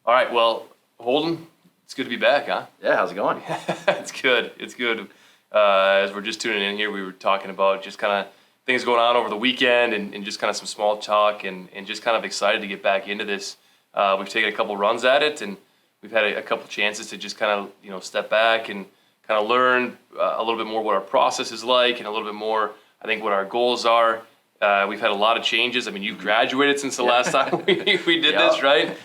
All right, well, Holden, it's good to be back, huh? Yeah, how's it going? It's good. It's good. As we're just tuning in here, we were talking about just kind of things going on over the weekend and just kind of some small talk and just kind of excited to get back into this. We've taken a couple runs at it and we've had a couple chances to just kind of, step back and kind of learn a little bit more what our process is like and a little bit more, I think, what our goals are. We've had a lot of changes. I mean, you've graduated since the last time we did this, right?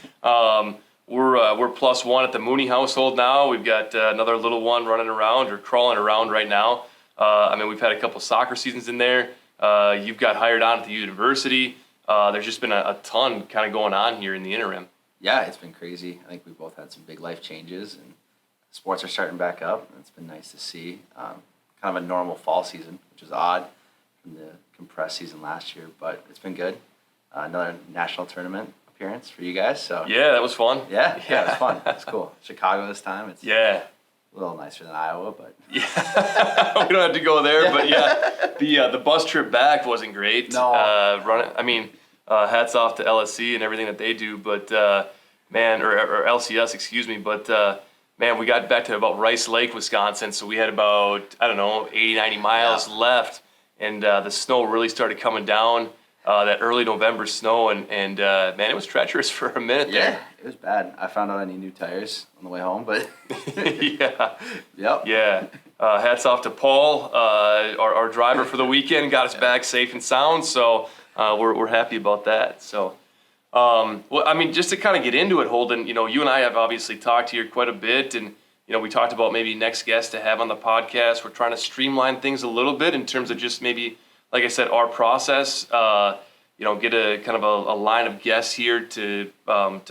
We're plus one at the Mooney household now. We've got another little one running around or crawling around right now. We've had a couple soccer seasons in there. You've got hired on at the university. There's just been a ton kind of going on here in the interim. Yeah, it's been crazy. I think we both had some big life changes, and sports are starting back up. And it's been nice to see kind of a normal fall season, which is odd from the compressed season last year, but it's been good. Another national tournament appearance for you guys. So Yeah, that was fun. yeah, it was fun. It's cool. Chicago this time. It's Yeah. a little nicer than Iowa, but Yeah, we don't have to go there, but yeah, the bus trip back wasn't great. No. Hats off to LSC and everything that they do, but or LCS, excuse me, but man, we got back to about Rice Lake, Wisconsin, so we had about 80, 90 miles left, and the snow really started coming down. That early November snow, and man, it was treacherous for a minute there. yeah, it was bad. I found out I need new tires on the way home, but Yeah. yep. Yeah. Hats off to Paul, our driver for the weekend, got us back safe and sound. So we're happy about that. So, just to kind of get into it, Holden, you and I have obviously talked here quite a bit, and we talked about maybe next guest to have on the podcast. We're trying to streamline things a little bit in terms of just maybe, like I said, our process. Get a kind of a line of guests here to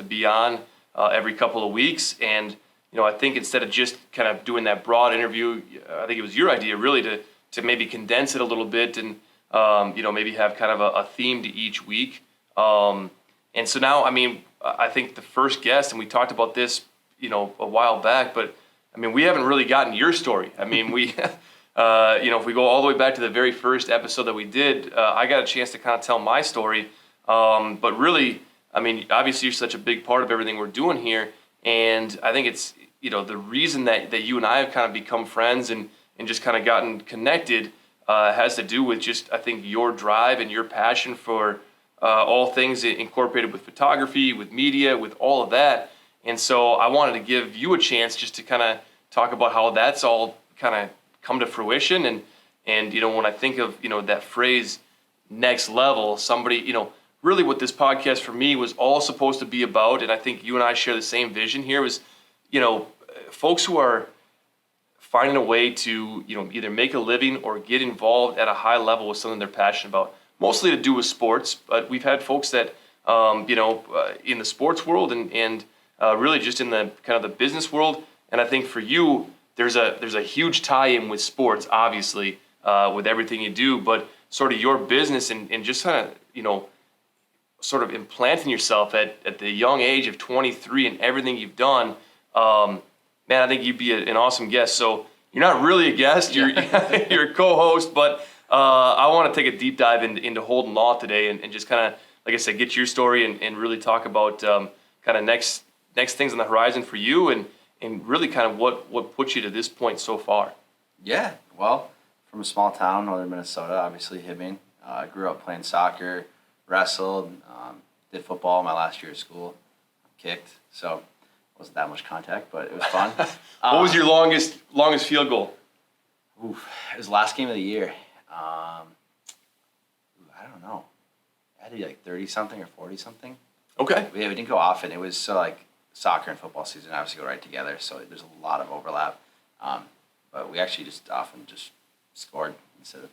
be on every couple of weeks, and I think instead of just kind of doing that broad interview, I think it was your idea really to maybe condense it a little bit and maybe have kind of a theme to each week. And so now, I think the first guest, and we talked about this, a while back, but we haven't really gotten your story. We. If we go all the way back to the very first episode that we did, I got a chance to kind of tell my story. But really, obviously you're such a big part of everything we're doing here. And I think it's, the reason that you and I have kind of become friends and just kind of gotten connected has to do with just, I think, your drive and your passion for all things incorporated with photography, with media, with all of that. And so I wanted to give you a chance just to kind of talk about how that's all kind of come to fruition, and when I think of that phrase next level, somebody really what this podcast for me was all supposed to be about, and I think you and I share the same vision here, was folks who are finding a way to either make a living or get involved at a high level with something they're passionate about, mostly to do with sports, but we've had folks that in the sports world and really just in the kind of the business world, and I think for you there's a huge tie-in with sports, obviously, with everything you do, but sort of your business and just kind of, sort of implanting yourself at the young age of 23 and everything you've done, man, I think you'd be an awesome guest. So you're not really a guest, you're a co-host, but I want to take a deep dive into Holden Law today and just kind of, like I said, get your story and really talk about kind of next things on the horizon for you and really kind of what put you to this point so far. Yeah, well, from a small town, northern Minnesota, obviously Hibbing. I grew up playing soccer, wrestled, did football my last year of school, kicked, so it wasn't that much contact, but it was fun. What was your longest field goal? It was the last game of the year. I don't know. I had to be like 30-something or 40-something. Okay. Yeah, we didn't go often. It was so like soccer and football season obviously go right together, so there's a lot of overlap. But we actually just often just scored instead of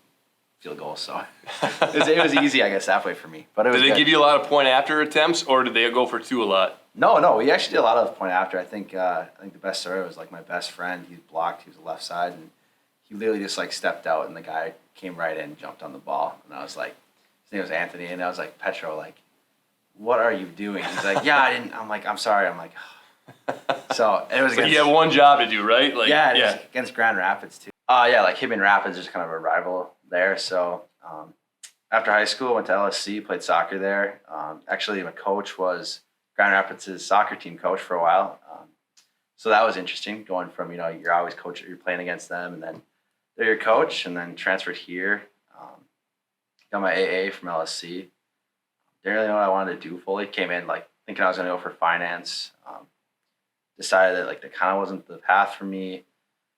field goals, so it was easy, I guess, that way for me. But it was Did they good. give you a lot of point after attempts, or did they go for two a lot? No, we actually did a lot of point after. I think the best story was like my best friend. He blocked. He was the left side, and he literally just like stepped out, and the guy came right in, and jumped on the ball, and I was like, his name was Anthony, and I was like, Petro, like, what are you doing? He's like, yeah, I didn't. I'm like, I'm sorry. I'm like, so it was. So you have one job to do, right? Like, yeah, against Grand Rapids too. Like Hibbing Rapids is kind of a rival there. So after high school, went to LSC, played soccer there. Actually, my coach was Grand Rapids' soccer team coach for a while. So that was interesting, going from, you're always you're playing against them, and then they're your coach, and then transferred here. Got my AA from LSC. Didn't really know what I wanted to do fully. Came in like thinking I was going to go for finance. Decided that like that kind of wasn't the path for me.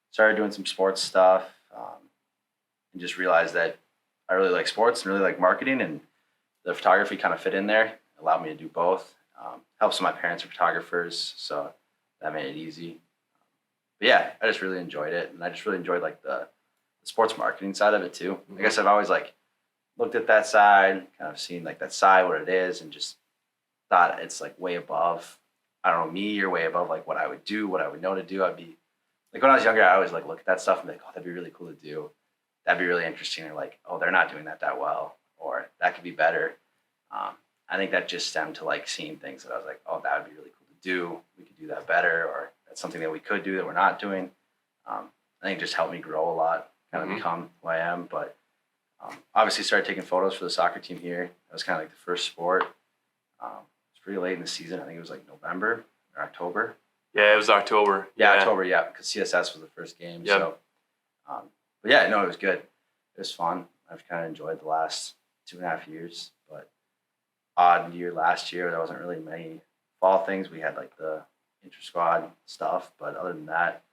Started doing some sports stuff, and just realized that I really like sports and really like marketing, and the photography kind of fit in there. Allowed me to do both. Helps my parents are photographers, so that made it easy. But yeah, I just really enjoyed it, and I just really enjoyed like the sports marketing side of it too. Mm-hmm. I guess I've always like looked at that side, kind of seen like that side, what it is, and just thought it's like way above, I don't know, me, or way above like what I would do, what I would know to do. I'd be like, when I was younger, I always like look at that stuff and be like, oh, that'd be really cool to do. That'd be really interesting. Or like, oh, they're not doing that well, or that could be better. I think that just stemmed to like seeing things that I was like, oh, that would be really cool to do. We could do that better, or that's something that we could do that we're not doing. I think it just helped me grow a lot, kind of become who I am. But obviously started taking photos for the soccer team here. That was kind of like the first sport. It was pretty late in the season. I think it was like November or October. Yeah, it was October. Yeah, October, yeah, because CSS was the first game. Yep. So, but yeah, no, it was good. It was fun. I've kind of enjoyed the last 2.5 years, but odd year last year. There wasn't really many fall things. We had like the inter-squad stuff, but other than that,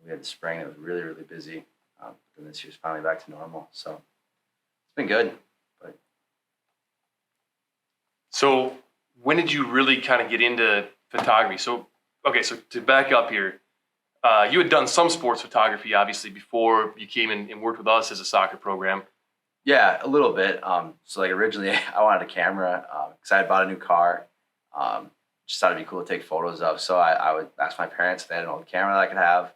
we had the spring that was really, really busy. And this year's finally back to normal. So it's been good. But so when did you really kind of get into photography? So to back up here, you had done some sports photography, obviously, before you came in and worked with us as a soccer program. Yeah, a little bit. So like originally I wanted a camera because I had bought a new car. Just thought it'd be cool to take photos of. So I would ask my parents if they had an old camera that I could have.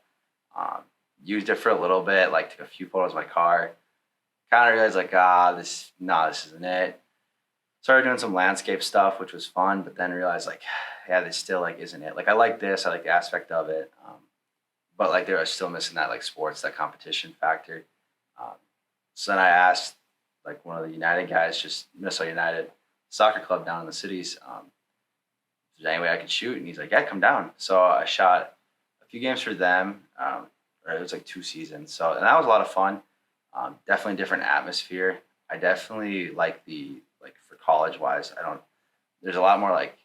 Used it for a little bit, like took a few photos of my car. Kind of realized like, this isn't it. Started doing some landscape stuff, which was fun, but then realized like, yeah, this still like isn't it. Like I like this, I like the aspect of it, but like there was still missing that like sports, that competition factor. So then I asked like one of the United guys, just Minnesota United soccer club down in the cities, if there's any way I could shoot, and he's like, yeah, come down. So I shot a few games for them. It was like 2 seasons. So, and that was a lot of fun. Definitely different atmosphere. I definitely like for college wise, there's a lot more like,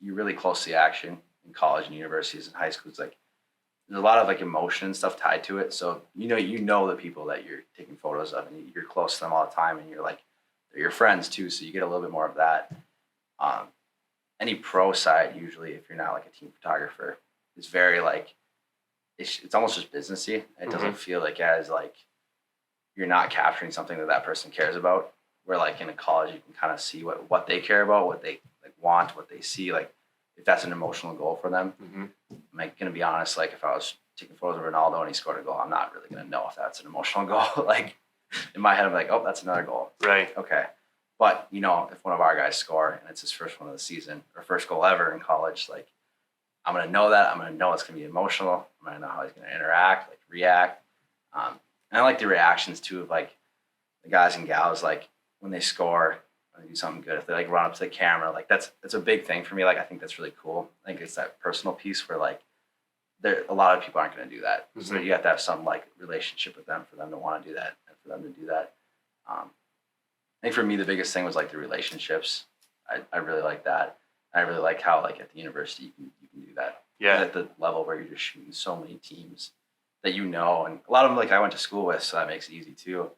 you're really close to the action in college and universities and high schools. Like there's a lot of like emotion and stuff tied to it. So, you know the people that you're taking photos of, and you're close to them all the time, and you're like, they're your friends too. So you get a little bit more of that. Any pro side, usually if you're not like a team photographer, is very like, it's almost just businessy. It doesn't feel like as like you're not capturing something that person cares about. Where like in a college, you can kind of see what they care about, what they like want, what they see. Like if that's an emotional goal for them. I'm like gonna be honest. Like if I was taking photos of Ronaldo and he scored a goal, I'm not really gonna know if that's an emotional goal. Like in my head, I'm like, oh, that's another goal. Right. Okay. But if one of our guys score and it's his first one of the season or first goal ever in college, like I'm going to know that. I'm going to know it's going to be emotional. I'm going to know how he's going to interact, like react. And I like the reactions too of like the guys and gals, like when they score, when they do something good, if they like run up to the camera, like that's a big thing for me. Like I think that's really cool. I think it's that personal piece where like a lot of people aren't going to do that. So you have to have some like relationship with them for them to want to do that and for them to do that. I think for me, the biggest thing was like the relationships. I really like that. I really like how like at the university you can do that. Yeah. At the level where you're just shooting so many teams that and a lot of them like I went to school with, so that makes it easy too.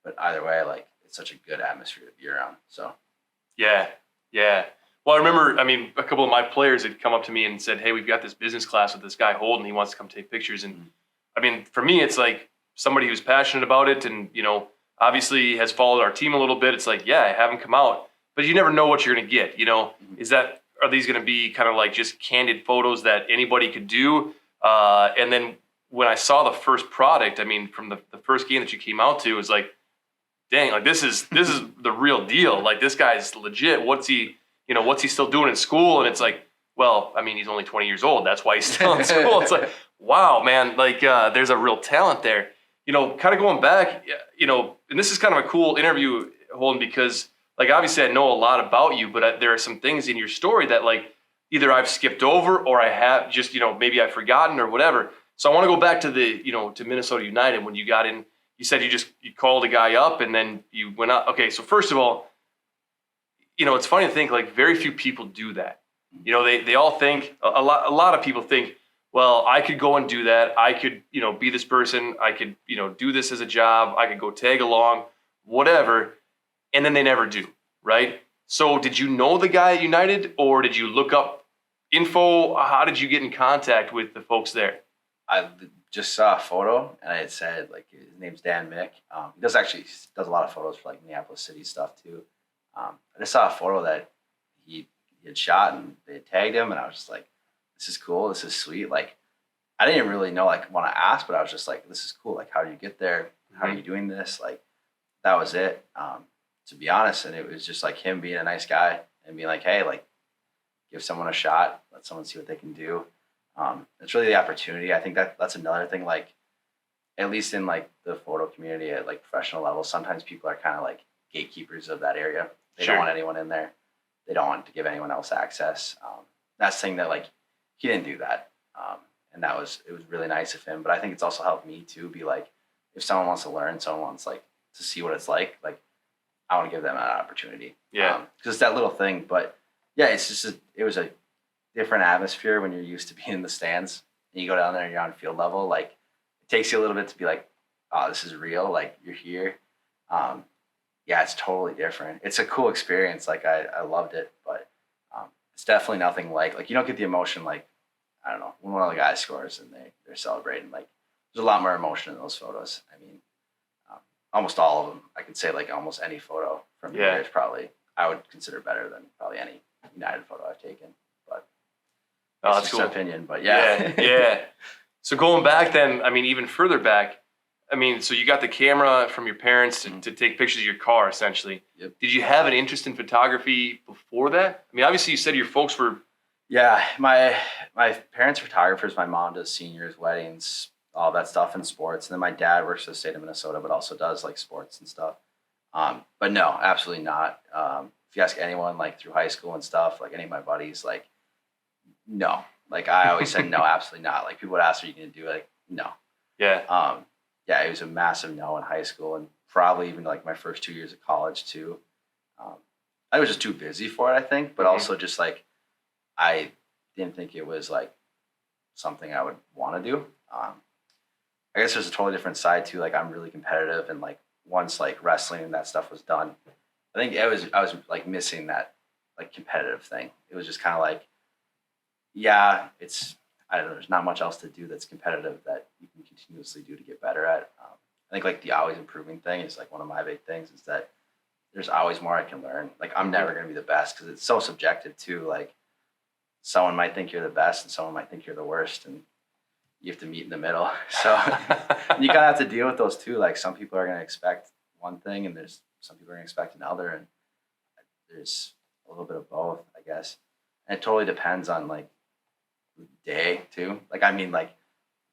But either way, like it's such a good atmosphere to be around. So. Yeah. Well, I remember, a couple of my players had come up to me and said, "Hey, we've got this business class with this guy Holden. He wants to come take pictures." And for me, it's like somebody who's passionate about it and obviously has followed our team a little bit. It's like, yeah, have him come out. But you never know what you're going to get, are these going to be kind of like just candid photos that anybody could do? And then when I saw the first product, from the first game that you came out to, it was like, dang, like this is the real deal. Like this guy's legit. What's he still doing in school? And it's like, well, he's only 20 years old. That's why he's still in school. It's like, wow, man, like there's a real talent there. Kind of going back, and this is kind of a cool interview, Holden, because like obviously I know a lot about you, but there are some things in your story that like either I've skipped over or I have just, maybe I've forgotten or whatever. So I want to go back to to Minnesota United when you got in. You said you called a guy up and then you went out. Okay, so first of all, it's funny to think like very few people do that. They all think a lot of people think, well, I could go and do that. I could, be this person. I could, do this as a job. I could go tag along, whatever. And then they never do, right? So did you know the guy at United or did you look up info? How did you get in contact with the folks there? I just saw a photo and it said like his name's Dan Mick. He does a lot of photos for like Minneapolis City stuff too. I just saw a photo that he had shot and they had tagged him, and I was just like, this is cool, this is sweet. Like I didn't really know like want to ask, but I was just like, this is cool. Like how do you get there? How are you doing this? Like that was it. To be honest, and it was just like him being a nice guy and being like, hey, like give someone a shot, let someone see what they can do. It's really the opportunity. I think that's another thing. Like at least in like the photo community at like professional level, sometimes people are kind of like gatekeepers of that area. They Sure. don't want anyone in there. They don't want to give anyone else access. That's the thing that like he didn't do that, and it was really nice of him. But I think it's also helped me too. Be like, if someone wants to learn, someone wants like to see what it's like I want to give them that opportunity. Yeah, because it's that little thing. But yeah, it's just it was a different atmosphere when you're used to being in the stands and you go down there and you're on field level. Like it takes you a little bit to be like, oh, this is real. Like you're here. Yeah, it's totally different. It's a cool experience. Like I loved it, but it's definitely nothing like you don't get the emotion like, I don't know, when one of the guys scores and they're celebrating. Like there's a lot more emotion in those photos. I mean, almost all of them. I could say like almost any photo from here is probably I would consider better than probably any United photo I've taken. But that's cool. cool. Opinion, but yeah. Yeah. So going back then, I mean, even further back, I mean, so you got the camera from your parents to take pictures of your car, essentially. Yep. Did you have an interest in photography before that? I mean, obviously you said your folks were. Yeah, my parents are photographers. My mom does seniors, weddings, all that stuff in sports. And then my dad works for the state of Minnesota, but also does like sports and stuff. But no, absolutely not. If you ask anyone like through high school and stuff, like any of my buddies, like, no. Like I always said, no, absolutely not. Like people would ask, are you going to do it? Like, no. Yeah. Yeah, it was a massive no in high school and probably even like my first 2 years of college too. I was just too busy for it, I think, but also just like, I didn't think it was like something I would want to do. I guess there's a totally different side too. Like I'm really competitive, and like once like wrestling and that stuff was done, I think I was like missing that like competitive thing. It was just kind of like, yeah, I don't know. There's not much else to do that's competitive that you can continuously do to get better at. I think like the always improving thing is like one of my big things is that there's always more I can learn. Like I'm never going to be the best because it's so subjective too. Like someone might think you're the best and someone might think you're the worst, and you have to meet in the middle. So you kind of have to deal with those too. Like some people are going to expect one thing and there's some people are going to expect another, and there's a little bit of both, I guess. And it totally depends on like the day too. Like, I mean, like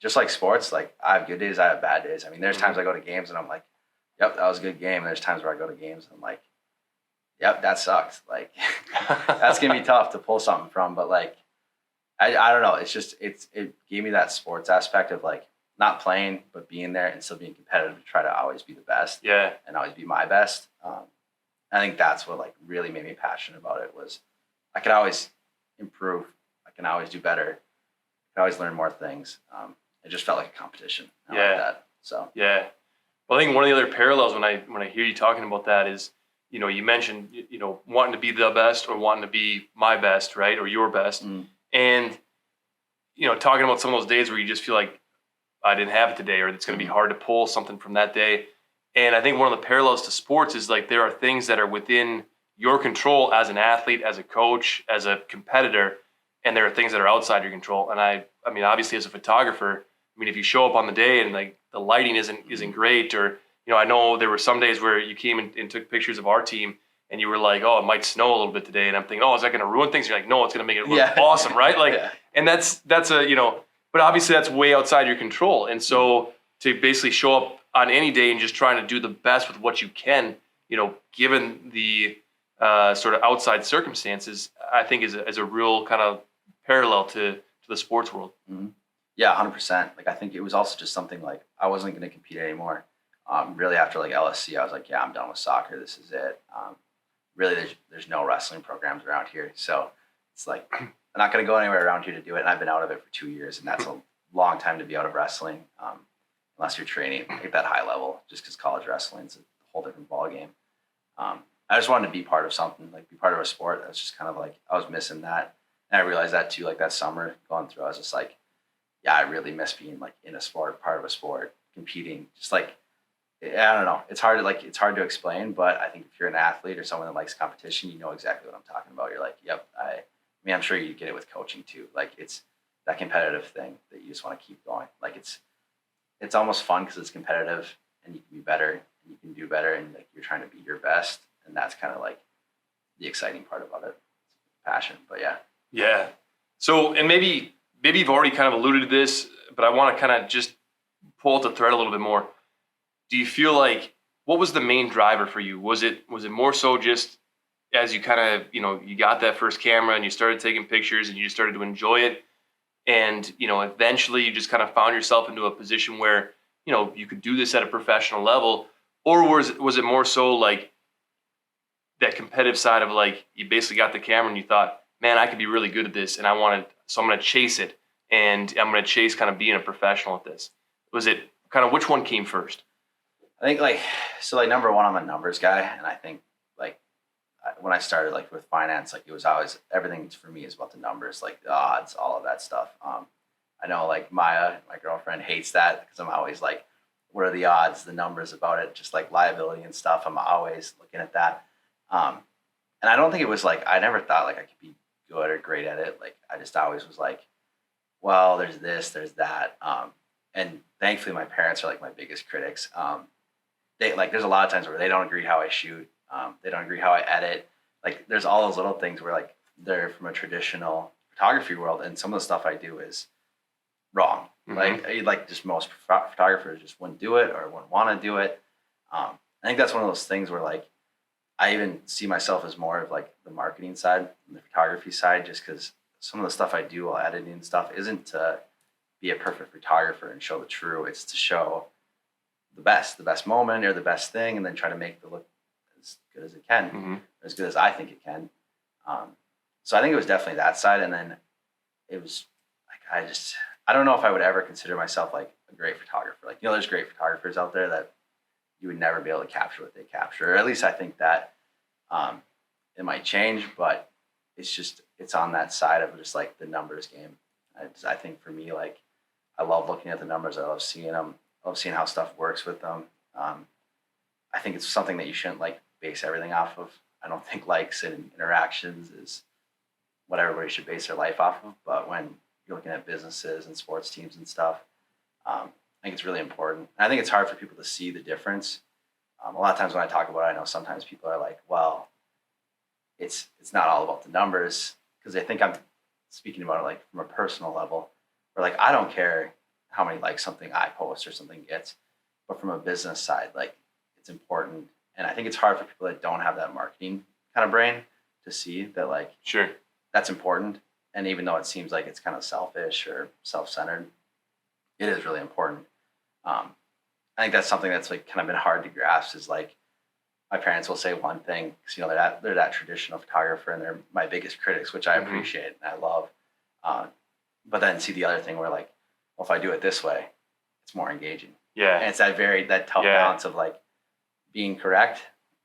just like sports, like I have good days, I have bad days. I mean, there's times I go to games and I'm like, yep, that was a good game. And there's times where I go to games and I'm like, yep, that sucked. Like that's going to be tough to pull something from. But like, I don't know. It's just, it gave me that sports aspect of like not playing, but being there and still being competitive to try to always be the best. Yeah. And always be my best. I think that's what like really made me passionate about it was I could always improve. I can always do better. I can always learn more things. It just felt like a competition. I like that. So yeah. Well, I think one of the other parallels when I hear you talking about that is, you mentioned, wanting to be the best or wanting to be my best, right? Or your best. Mm. And, talking about some of those days where you just feel like I didn't have it today, or it's going to be hard to pull something from that day. And I think one of the parallels to sports is like there are things that are within your control as an athlete, as a coach, as a competitor, and there are things that are outside your control. And I mean, obviously as a photographer, I mean, if you show up on the day and like the lighting isn't great, or, I know there were some days where you came and took pictures of our team and you were like, oh, it might snow a little bit today. And I'm thinking, oh, is that going to ruin things? You're like, no, it's going to make it look awesome, right? Like, and that's but obviously that's way outside your control. And so to basically show up on any day and just trying to do the best with what you can, given the sort of outside circumstances, I think is a real kind of parallel to the sports world. Mm-hmm. Yeah, 100%. Like I think it was also just something like I wasn't going to compete anymore. Really after like LSC, I was like, yeah, I'm done with soccer. This is it. Really, there's no wrestling programs around here, so it's like I'm not going to go anywhere around here to do it. And I've been out of it for 2 years, and that's a long time to be out of wrestling, unless you're training at that high level. Just because college wrestling is a whole different ball game. I just wanted to be part of something, like be part of a sport. That's just kind of like I was missing that, and I realized that too. Like that summer going through, I was just like, yeah, I really miss being like in a sport, part of a sport, competing. Just like I don't know. It's hard to explain, but I think if you're an athlete or someone that likes competition, you know exactly what I'm talking about. You're like, yep. I mean, I'm sure you get it with coaching too. Like it's that competitive thing that you just want to keep going. Like it's almost fun because it's competitive and you can be better and you can do better and like you're trying to be your best, and that's kind of like the exciting part about it. Passion, but yeah. Yeah. So, and maybe you've already kind of alluded to this, but I want to kind of just pull at the thread a little bit more. Do you feel like what was the main driver for you? Was it more so just as you kind of, you got that first camera and you started taking pictures and you started to enjoy it, and eventually you just kind of found yourself into a position where you could do this at a professional level, or was it more so like that competitive side of like you basically got the camera and you thought, man, I could be really good at this and so I'm going to chase it and I'm going to chase kind of being a professional at this? Was it kind of which one came first? I think number one, I'm a numbers guy, and I think like when I started like with finance, like it was always everything for me is about the numbers, like the odds, all of that stuff. I know like Maya, my girlfriend, hates that because I'm always like, what are the odds, the numbers about it, just like liability and stuff. I'm always looking at that, and I don't think it was like I never thought like I could be good or great at it. Like I just always was like, well, there's this, there's that, and thankfully my parents are like my biggest critics. There's a lot of times where they don't agree how I shoot. They don't agree how I edit. Like there's all those little things where like they're from a traditional photography world, and some of the stuff I do is wrong. Mm-hmm. Like just most photographers just wouldn't do it or wouldn't want to do it. I think that's one of those things where like I even see myself as more of like the marketing side and the photography side, just because some of the stuff I do while editing and stuff isn't to be a perfect photographer and show the true. It's to show the best moment or the best thing, and then try to make it look as good as it can, mm-hmm. as good as I think it can. So I think it was definitely that side. And then it was like, I don't know if I would ever consider myself like a great photographer. Like, there's great photographers out there that you would never be able to capture what they capture. Or at least I think that it might change, but it's on that side of just like the numbers game. I think for me, like I love looking at the numbers. I love seeing them. I love seeing how stuff works with them. I think it's something that you shouldn't like base everything off of. I don't think likes and interactions is what everybody should base their life off of. But when you're looking at businesses and sports teams and stuff, I think it's really important. And I think it's hard for people to see the difference. A lot of times when I talk about it, I know sometimes people are like, well, it's not all about the numbers, because they think I'm speaking about it like from a personal level, or like I don't care how many likes something I post or something gets, but from a business side, like it's important. And I think it's hard for people that don't have that marketing kind of brain to see that like, sure, that's important. And even though it seems like it's kind of selfish or self-centered, it is really important. I think that's something that's like kind of been hard to grasp, is like my parents will say one thing because they're that traditional photographer and they're my biggest critics, which I appreciate and I love. But then see the other thing where like, well, if I do it this way, it's more engaging. Yeah. And it's that tough balance of like being correct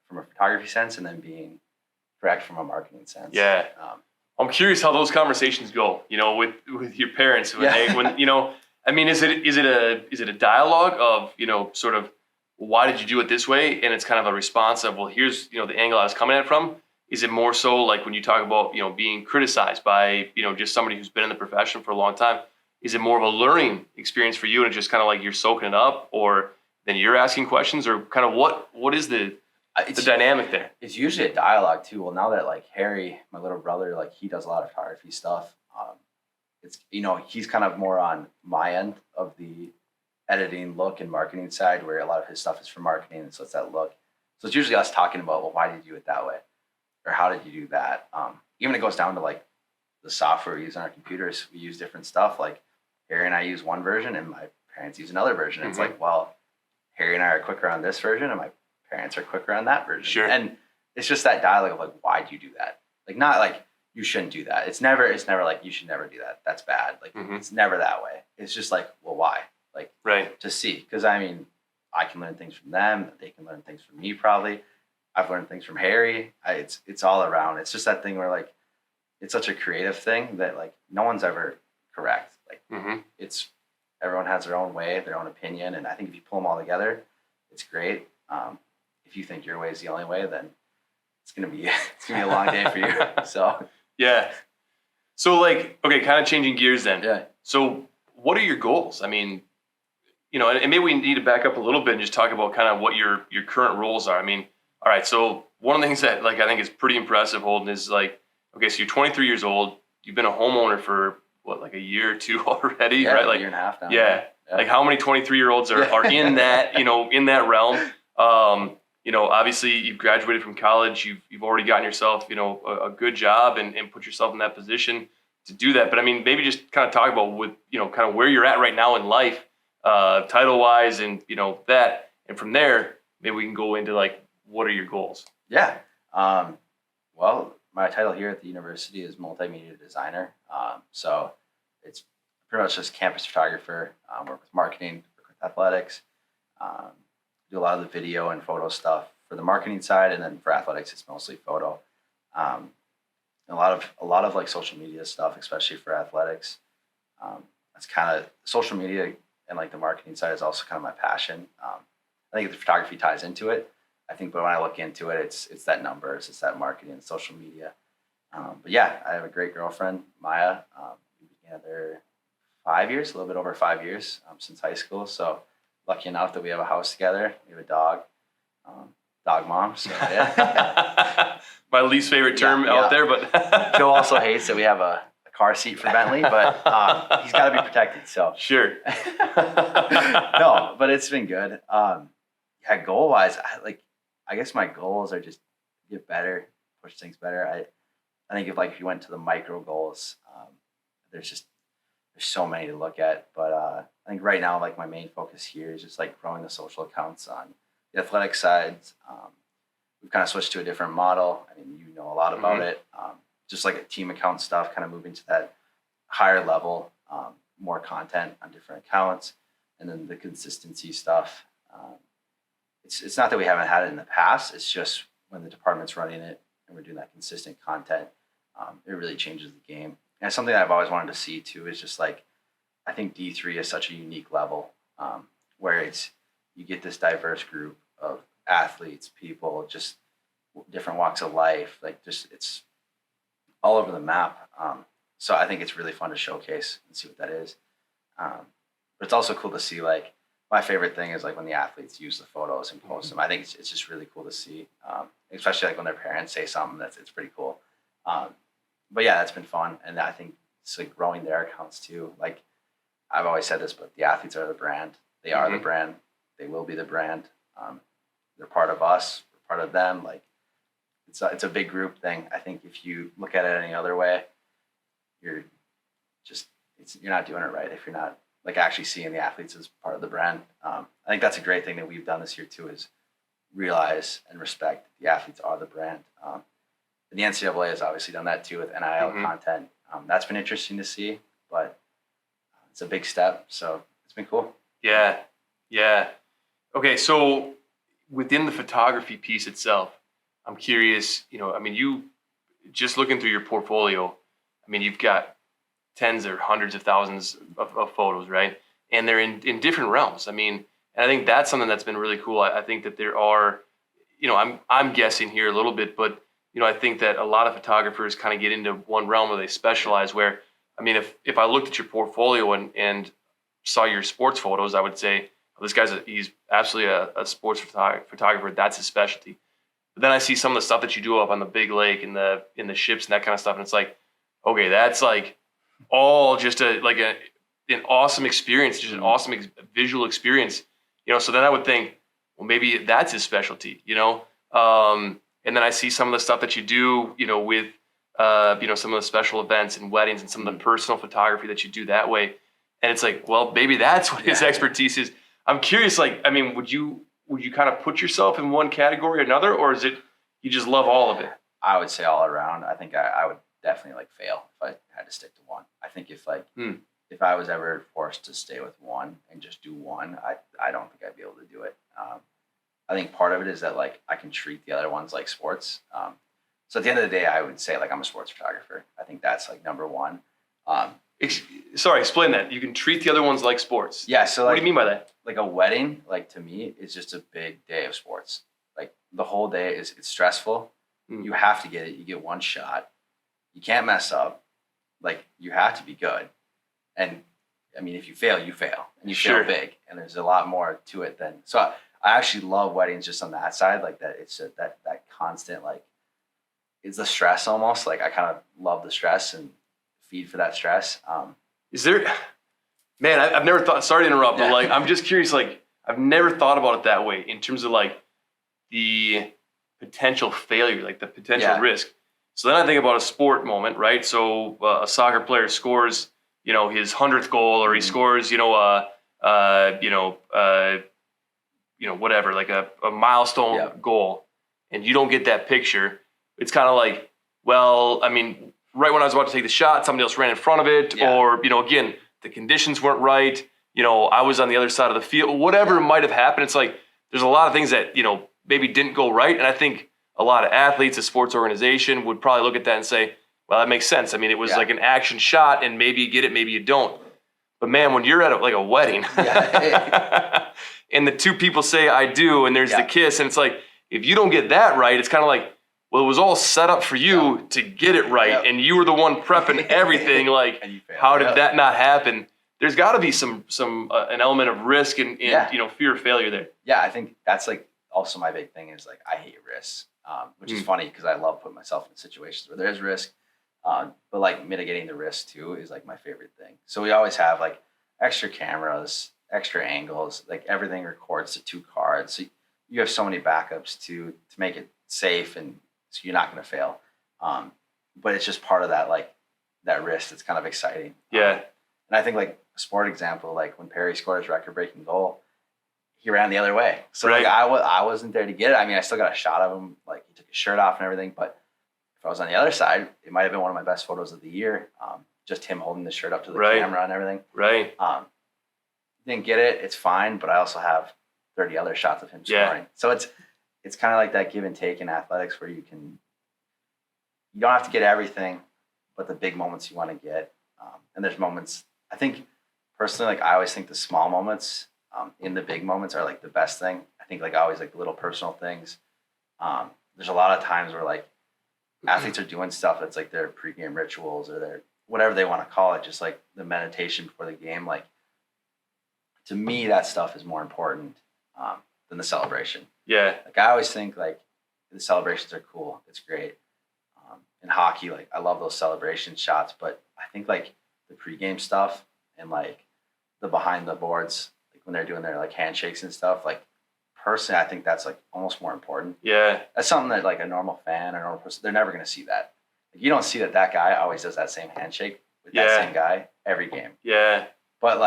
from a photography sense and then being correct from a marketing sense. Yeah. I'm curious how those conversations go, with your parents when I mean, is it a dialogue of, sort of, why did you do it this way? And it's kind of a response of, well, here's, the angle I was coming at it from. Is it more so like when you talk about, being criticized by, just somebody who's been in the profession for a long time? Is it more of a learning experience for you and it's just kind of like you're soaking it up, or then you're asking questions, or kind of what is the dynamic there? It's usually a dialogue too. Well, now that like Harry, my little brother, like he does a lot of photography stuff. It's, he's kind of more on my end of the editing, look, and marketing side, where a lot of his stuff is for marketing. And so it's that look. So it's usually us talking about, well, why did you do it that way? or how did you do that? Even it goes down to like the software we use on our computers. We use different stuff. Like Harry and I use one version and my parents use another version. It's like, well, Harry and I are quicker on this version and my parents are quicker on that version. Sure. And it's just that dialogue of like, why do you do that? Like, not like you shouldn't do that. It's never like you should never do that. That's bad. Like it's never that way. It's just like, well, why? Like, right. To see. Because I mean, I can learn things from them. They can learn things from me probably. I've learned things from Harry. It's all around. It's just that thing where like, it's such a creative thing that like no one's ever correct. Like it's, everyone has their own way, their own opinion. And I think if you pull them all together, it's great. If you think your way is the only way, then it's gonna be a long day for you. So yeah. So like, okay, kind of changing gears then. Yeah. So what are your goals? I mean, and maybe we need to back up a little bit and just talk about kind of what your current roles are. I mean, all right. So one of the things that like I think is pretty impressive, Holden, is like, okay, so you're 23 years old. You've been a homeowner for what, like a year or two already, right? Like a year and a half now. Yeah. Like how many 23-year-olds are in that, in that realm? Obviously you've graduated from college. You've already gotten yourself, a good job and put yourself in that position to do that. But I mean, maybe just kind of talk about with, kind of where you're at right now in life, title wise and, that. And from there, maybe we can go into like, what are your goals? Yeah. Well, my title here at the university is multimedia designer. So it's pretty much just campus photographer, work with marketing, work with athletics, do a lot of the video and photo stuff for the marketing side. And then for athletics, it's mostly photo. A lot of like social media stuff, especially for athletics. That's kind of social media and like the marketing side is also kind of my passion. I think the photography ties into it. I think, but when I look into it, it's that numbers, it's that marketing and social media. But yeah, I have a great girlfriend, Maya. We've been together 5 years, a little bit over 5 years since high school. So lucky enough that we have a house together. We have a dog, dog mom. So yeah. My least favorite term out there, but Joe also hates that we have a car seat for Bentley, but he's got to be protected. So sure. No, but it's been good. Yeah, goal wise, I guess my goals are just get better, push things better. I think if you went to the micro goals, there's so many to look at. But I think right now, like my main focus here is just like growing the social accounts on the athletic side. We've kind of switched to a different model. I mean, you know a lot about it. Just like a team account stuff, kind of moving to that higher level, more content on different accounts, and then the consistency stuff. It's not that we haven't had it in the past. It's just when the department's running it and we're doing that consistent content, it really changes the game. And it's something that I've always wanted to see too. Is just like I think D3 is such a unique level where you get this diverse group of athletes, people, just different walks of life. Like it's all over the map. So I think it's really fun to showcase and see what that is. But it's also cool to see like. My favorite thing is like when the athletes use the photos and post them. I think it's just really cool to see, especially like when their parents say something it's pretty cool. But yeah, that's been fun, and I think it's like growing their accounts too. Like I've always said this, but the athletes are the brand. They are the brand. They will be the brand. They're part of us. We're part of them. Like it's a big group thing. I think if you look at it any other way, you're not doing it right if you're not like actually seeing the athletes as part of the brand. I think that's a great thing that we've done this year too, is realize and respect the athletes are the brand. And the NCAA has obviously done that too with NIL content. That's been interesting to see, but it's a big step. So it's been cool. Yeah. Yeah. Okay. So within the photography piece itself, I'm curious, you just looking through your portfolio, you've got tens or hundreds of thousands of photos, right? And they're in different realms. And I think that's something that's been really cool. I think that there are, I'm guessing here a little bit, but, I think that a lot of photographers kind of get into one realm where they specialize where, if I looked at your portfolio and saw your sports photos, I would say, well, this guy's he's absolutely a sports photographer. That's his specialty. But then I see some of the stuff that you do up on the big lake and in the ships and that kind of stuff. And it's like, okay, that's like, all just an awesome experience, just an awesome visual experience, so then I would think, well, maybe that's his specialty, and then I see some of the stuff that you do, with, some of the special events and weddings and some of the personal photography that you do that way. And it's like, well, maybe that's what his expertise is. I'm curious, would you kind of put yourself in one category or another, or is it you just love all of it? I would say all around. I think I would definitely fail if I had to stick to one. I think if if I was ever forced to stay with one and just do one, I don't think I'd be able to do it. I think part of it is that I can treat the other ones like sports. So at the end of the day, I would say I'm a sports photographer. I think that's number one. Sorry, explain that. You can treat the other ones like sports. Yeah. So what do you mean by that? A wedding, to me, is just a big day of sports. The whole day it's stressful. You have to get it. You get one shot. You can't mess up. You have to be good. And I mean, if you fail, you fail, and you fail big. And there's a lot more to it than. So I actually love weddings just on that side, that it's that constant it's the stress almost. I kind of love the stress and feed for that stress. Is there, man? I've never thought. Sorry to interrupt, but I'm just curious. I've never thought about it that way in terms of the potential failure, the potential risk. So then I think about a sport moment, right? So a soccer player scores, his 100th goal, or he scores, whatever, a milestone goal, and you don't get that picture. It's kind of well, I mean, right when I was about to take the shot, somebody else ran in front of it, or, again, the conditions weren't right. I was on the other side of the field, whatever might have happened. It's there's a lot of things that, maybe didn't go right. And I think a lot of athletes, a sports organization would probably look at that and say, well, that makes sense. I mean, it was an action shot, and maybe you get it, maybe you don't. But man, when you're at a wedding and the two people say, I do, and there's the kiss, and it's if you don't get that right, it's kind of well, it was all set up for you to get it right, and you were the one prepping everything. How did that not happen? There's got to be some an element of risk and fear of failure there. Yeah, I think that's also my big thing is I hate risks, which is funny because I love putting myself in situations where there's risk, but mitigating the risk too is my favorite thing. So we always have extra cameras, extra angles, everything records to 2 cards. So you have so many backups to make it safe, and so you're not going to fail. But it's just part of that that risk that's kind of exciting. Yeah. And I think a sport example, when Perry scored his record-breaking goal, he ran the other way. So I wasn't there to get it. I mean, I still got a shot of him. He took his shirt off and everything. But if I was on the other side, it might have been one of my best photos of the year. Just him holding the shirt up to the camera and everything. Right. Didn't get it. It's fine. But I also have 30 other shots of him scoring. So it's kind of that give and take in athletics where you don't have to get everything, but the big moments you want to get. And there's moments, I think personally, I always think the small moments in the big moments are the best thing. I think I always the little personal things. There's a lot of times where athletes are doing stuff that's their pregame rituals or their whatever they want to call it, just the meditation before the game. To me, that stuff is more important than the celebration. Yeah. I always think the celebrations are cool. It's great. In hockey, I love those celebration shots, but I think the pregame stuff and the behind the boards, when they're doing their handshakes and stuff, personally, I think that's almost more important. Yeah. That's something that a normal fan or normal person, they're never going to see that. You don't see that guy always does that same handshake with that same guy every game. Yeah. But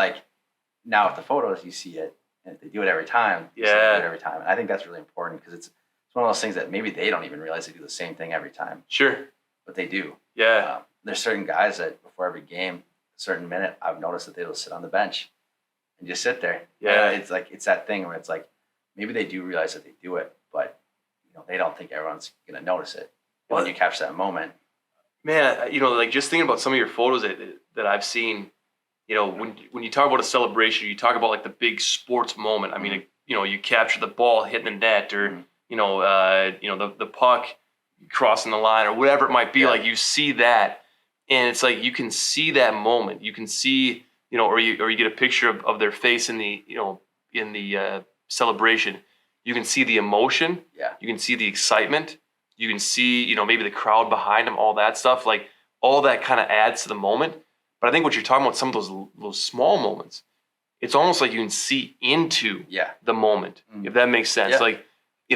now with the photos, you see it, and if they do it every time, you see it every time. And I think that's really important because it's one of those things that maybe they don't even realize they do the same thing every time. Sure. But they do. Yeah. There's certain guys that before every game, a certain minute, I've noticed that they'll sit on the bench and just sit there. Yeah. And it's that thing where it's maybe they do realize that they do it, but they don't think everyone's going to notice it. And when you catch that moment. Man, just thinking about some of your photos that I've seen, when you talk about a celebration, you talk about the big sports moment. I mean, you capture the ball hitting the net, or the puck crossing the line, or whatever it might be. You see that, and it's you can see that moment. You can see, or you get a picture of their face in the celebration. You can see the emotion. Yeah. You can see the excitement. You can see, maybe the crowd behind them, all that stuff. All that kind of adds to the moment. But I think what you're talking about, some of those small moments, it's almost you can see into the moment, if that makes sense.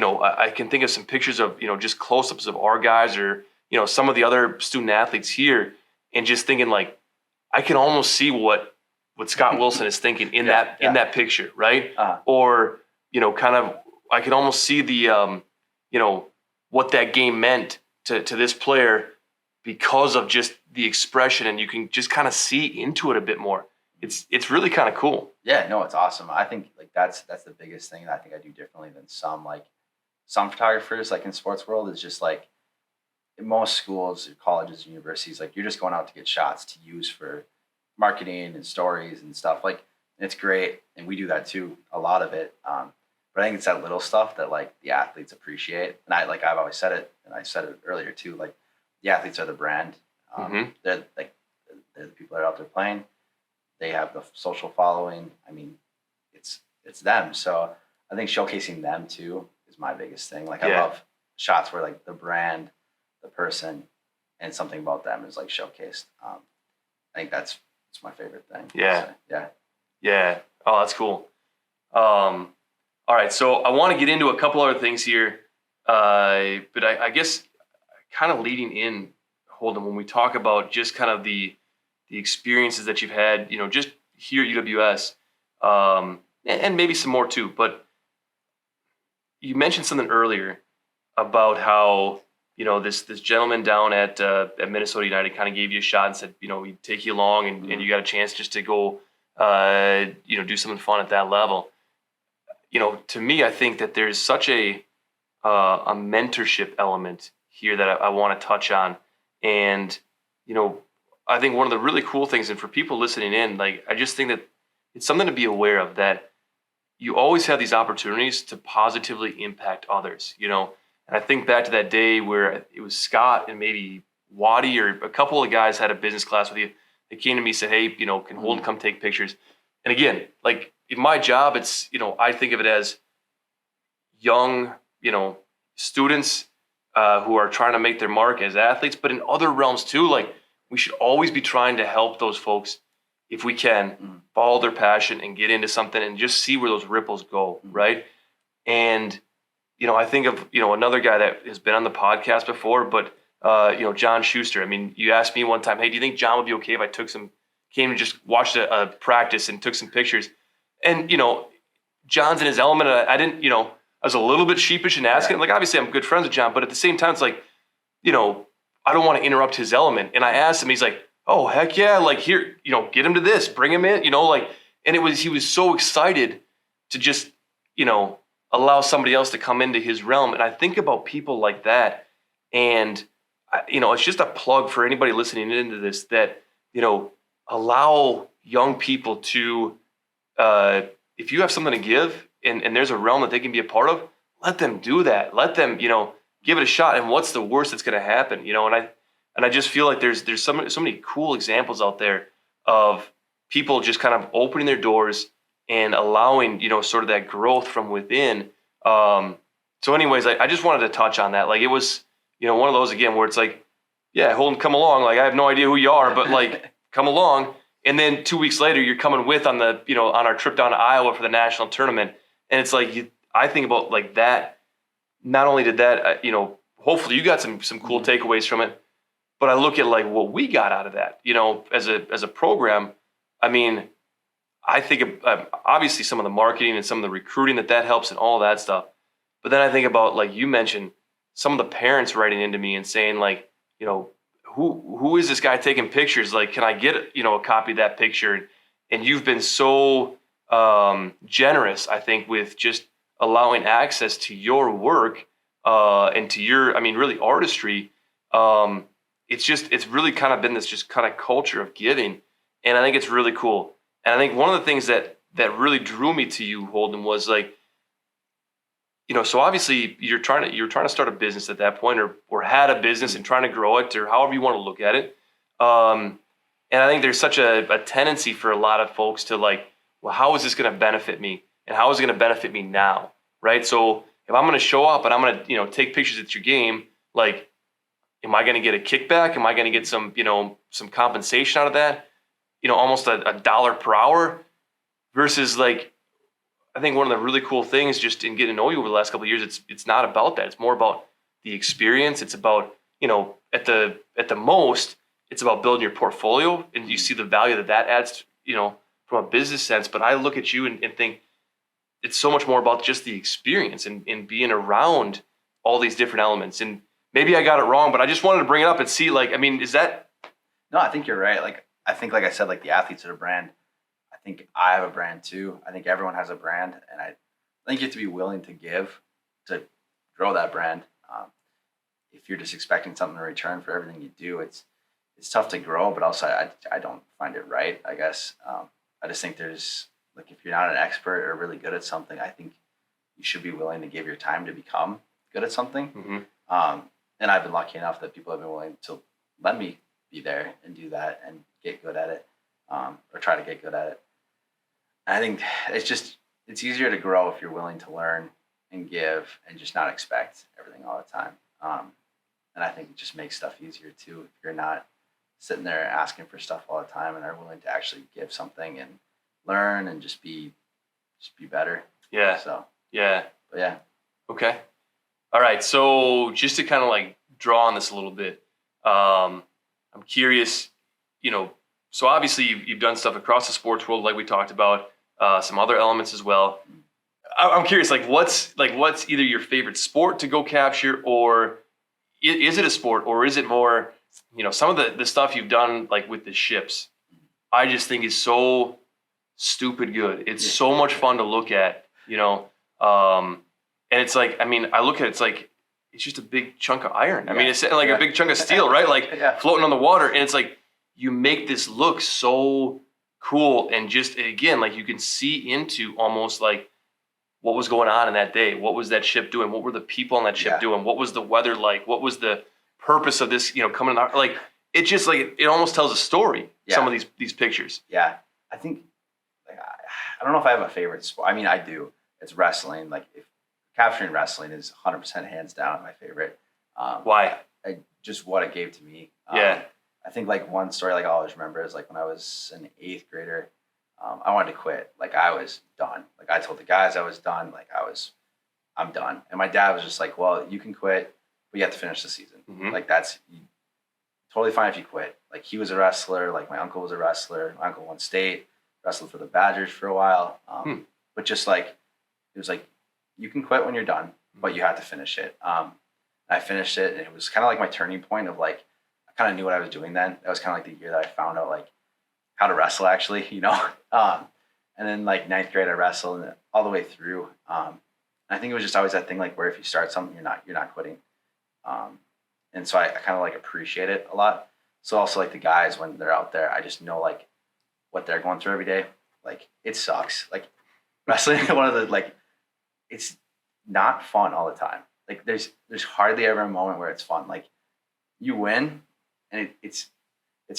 I can think of some pictures of, just close-ups of our guys or, some of the other student athletes here, and just thinking like, I can almost see what Scott Wilson is thinking in that picture, right? Or, kind of, I can almost see the, what that game meant to this player because of just the expression, and you can just kind of see into it a bit more. It's really kind of cool. Yeah, no, it's awesome. I think like that's the biggest thing that I think I do differently than some photographers like in sports world is just like in most schools, colleges, universities, like you're just going out to get shots to use for marketing and stories and stuff. Like it's great, and we do that too, a lot of it. But I think it's that little stuff that like the athletes appreciate. And I've always said it, and I said it earlier too. Like the athletes are the brand. They're the people that are out there playing. They have the social following. I mean, it's them. So I think showcasing them too is my biggest thing. Like I love shots where like the brand, the person, and something about them is like showcased. I think that's my favorite thing. Yeah. So, yeah. Oh, that's cool. All right, so I want to get into a couple other things here, but I guess kind of leading in, Holden, when we talk about just kind of the experiences that you've had, just here at UWS, and maybe some more too. But you mentioned something earlier about how this gentleman down at Minnesota United kind of gave you a shot and said he'd take you along and you got a chance just to go do something fun at that level. To me, I think that there's such a mentorship element here that I want to touch on, and I think one of the really cool things, and for people listening in, like I just think that it's something to be aware of, that you always have these opportunities to positively impact others, and I think back to that day where it was Scott and maybe Waddy or a couple of guys had a business class with you. They came to me and said, hey, can Holden come take pictures? And again, like in my job, it's, I think of it as young, students who are trying to make their mark as athletes, but in other realms too, like we should always be trying to help those folks if we can follow their passion and get into something and just see where those ripples go, right? And, I think of, another guy that has been on the podcast before, but, John Schuster. I mean, you asked me one time, hey, do you think John would be okay if I came and just watched a practice and took some pictures? And, John's in his element. I didn't, I was a little bit sheepish in asking. Like, obviously, I'm good friends with John, but at the same time, it's like, I don't want to interrupt his element. And I asked him, he's like, oh, heck yeah. Like, here, get him to this, bring him in, and he was so excited to just, allow somebody else to come into his realm. And I think about people like that. And, it's just a plug for anybody listening into this that, allow young people to, if you have something to give and there's a realm that they can be a part of, let them do that. Let them, give it a shot. And what's the worst that's going to happen? And I just feel like there's so many cool examples out there of people just kind of opening their doors and allowing, sort of that growth from within. So anyways, I just wanted to touch on that. Like it was, one of those again, where it's like, yeah, Holden, come along. Like I have no idea who you are, but like come along. And then 2 weeks later, you're coming with on the, on our trip down to Iowa for the national tournament. And it's like, I think about like that. Not only did that, hopefully you got some cool takeaways from it, but I look at like what we got out of that, as a program. I mean, I think of, obviously some of the marketing and some of the recruiting that helps and all that stuff. But then I think about, like you mentioned, some of the parents writing into me and saying like, who is this guy taking pictures? Like, can I get, a copy of that picture? And you've been so generous, I think, with just allowing access to your work and to your, really artistry. It's really kind of been this just kind of culture of giving. And I think it's really cool. And I think one of the things that really drew me to you, Holden, was like, so obviously you're trying to start a business at that point, or had a business and trying to grow it, or however you want to look at it. And I think there's such a tendency for a lot of folks to like, well, how is this going to benefit me? And how is it going to benefit me now? Right. So if I'm going to show up and I'm going to, take pictures at your game, like, am I going to get a kickback? Am I going to get some, some compensation out of that? Almost a dollar per hour versus like, I think one of the really cool things just in getting to know you over the last couple of years, it's not about that. It's more about the experience. It's about, at the most, it's about building your portfolio, and you see the value that adds, from a business sense. But I look at you and think it's so much more about just the experience and being around all these different elements. And maybe I got it wrong, but I just wanted to bring it up and see, is that? No, I think you're right. I think, like I said, the athletes are a brand. I think I have a brand too. I think everyone has a brand, and I think you have to be willing to give to grow that brand. If you're just expecting something in return for everything you do, it's tough to grow. But also, I don't find it right, I guess. I just think there's if you're not an expert or really good at something, I think you should be willing to give your time to become good at something. Mm-hmm. And I've been lucky enough that people have been willing to let me be there and do that and get good at it, or try to get good at it. And I think it's easier to grow if you're willing to learn and give and just not expect everything all the time. And I think it just makes stuff easier too if you're not sitting there asking for stuff all the time and are willing to actually give something and learn and just be better. Yeah. So yeah. But yeah. Okay. All right. So just to kind of draw on this a little bit, I'm curious, so obviously you've done stuff across the sports world, like we talked about, some other elements as well. I'm curious, what's either your favorite sport to go capture, or is it a sport, or is it more, some of the stuff you've done, with the ships, I just think is so stupid good. It's so much fun to look at, and it's I look at it, it's just a big chunk of iron. It's a big chunk of steel, right? Floating on the water. And it's you make this look so cool. And just, again, you can see into almost what was going on in that day. What was that ship doing? What were the people on that ship doing? What was the weather like? What was the purpose of this, coming in? It just it almost tells a story. Yeah. Some of these pictures. Yeah. I think, I don't know if I have a favorite sport. I do. It's wrestling. If capturing wrestling is 100% hands down my favorite. Why? Just what it gave to me. Yeah. I think one story I always remember is when I was an 8th grader, I wanted to quit. I was done. I told the guys I was done. I'm done. And my dad was just well, you can quit, but you have to finish the season. Mm-hmm. That's totally fine if you quit. He was a wrestler. My uncle was a wrestler. My uncle won state, wrestled for the Badgers for a while. But just it was you can quit when you're done, but you have to finish it. I finished it, and it was kind of my turning point of I kind of knew what I was doing then. That was kind of the year that I found out how to wrestle actually, and then 9th grade I wrestled and all the way through. I think it was just always that thing where if you start something, you're not quitting. And so I kind of appreciate it a lot. So also the guys when they're out there, I just know what they're going through every day. It sucks. Wrestling one of the it's not fun all the time. There's hardly ever a moment where it's fun. You win and it's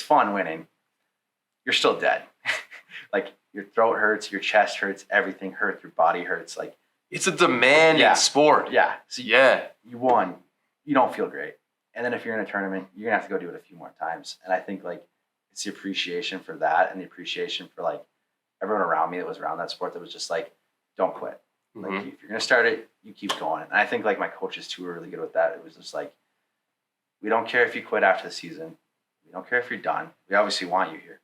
fun winning. You're still dead. Your throat hurts, your chest hurts, everything hurts, your body hurts. It's a demanding sport. Yeah. So yeah. You won. You don't feel great. And then if you're in a tournament, you're gonna have to go do it a few more times. And I think it's the appreciation for that and the appreciation for everyone around me that was around that sport that was just don't quit. Mm-hmm. If you're gonna start it, you keep going. And I think my coaches too were really good with that. It was just we don't care if you quit after the season. We don't care if you're done. We obviously want you here,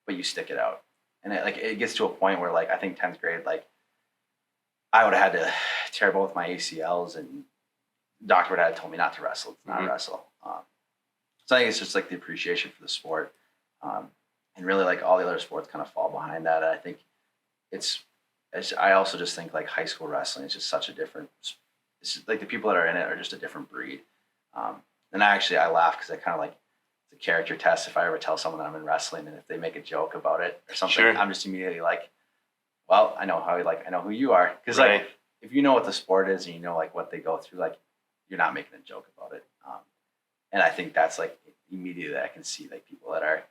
but you stick it out. And it gets to a point where I think 10th grade, I would have had to tear both my ACLs, and the doctor would have told me not to wrestle, to not wrestle. So I think it's just the appreciation for the sport. And really all the other sports kind of fall behind that. And I think I also just think high school wrestling is just such a different, it's just, the people that are in it are just a different breed. And I laugh because I kind of it's a character test if I ever tell someone that I'm in wrestling, and if they make a joke about it or something, sure. I'm just immediately well, I know I know who you are. Because right. If you know what the sport is and you know what they go through, you're not making a joke about it. And I think that's immediately I can see people that are,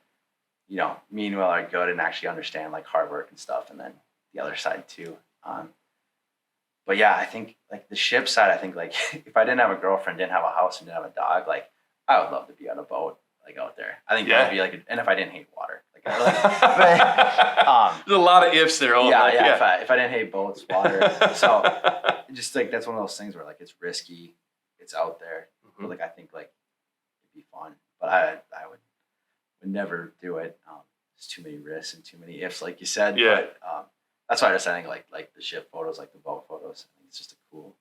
meanwhile are good and actually understand hard work and stuff, and then the other side too. But yeah, I think the ship side, I think if I didn't have a girlfriend, didn't have a house, and didn't have a dog, I would love to be on a boat out there. I think that would be and if I didn't hate water, There's a lot of ifs there. Holden. Yeah. If I didn't hate boats, water. So just like that's one of those things where like it's risky, it's out there, but like I think like it'd be fun, but I would never do it. There's too many risks and too many ifs, like you said. Yeah. But that's why I just think like the ship photos, like the boat photos. I think it's just a cool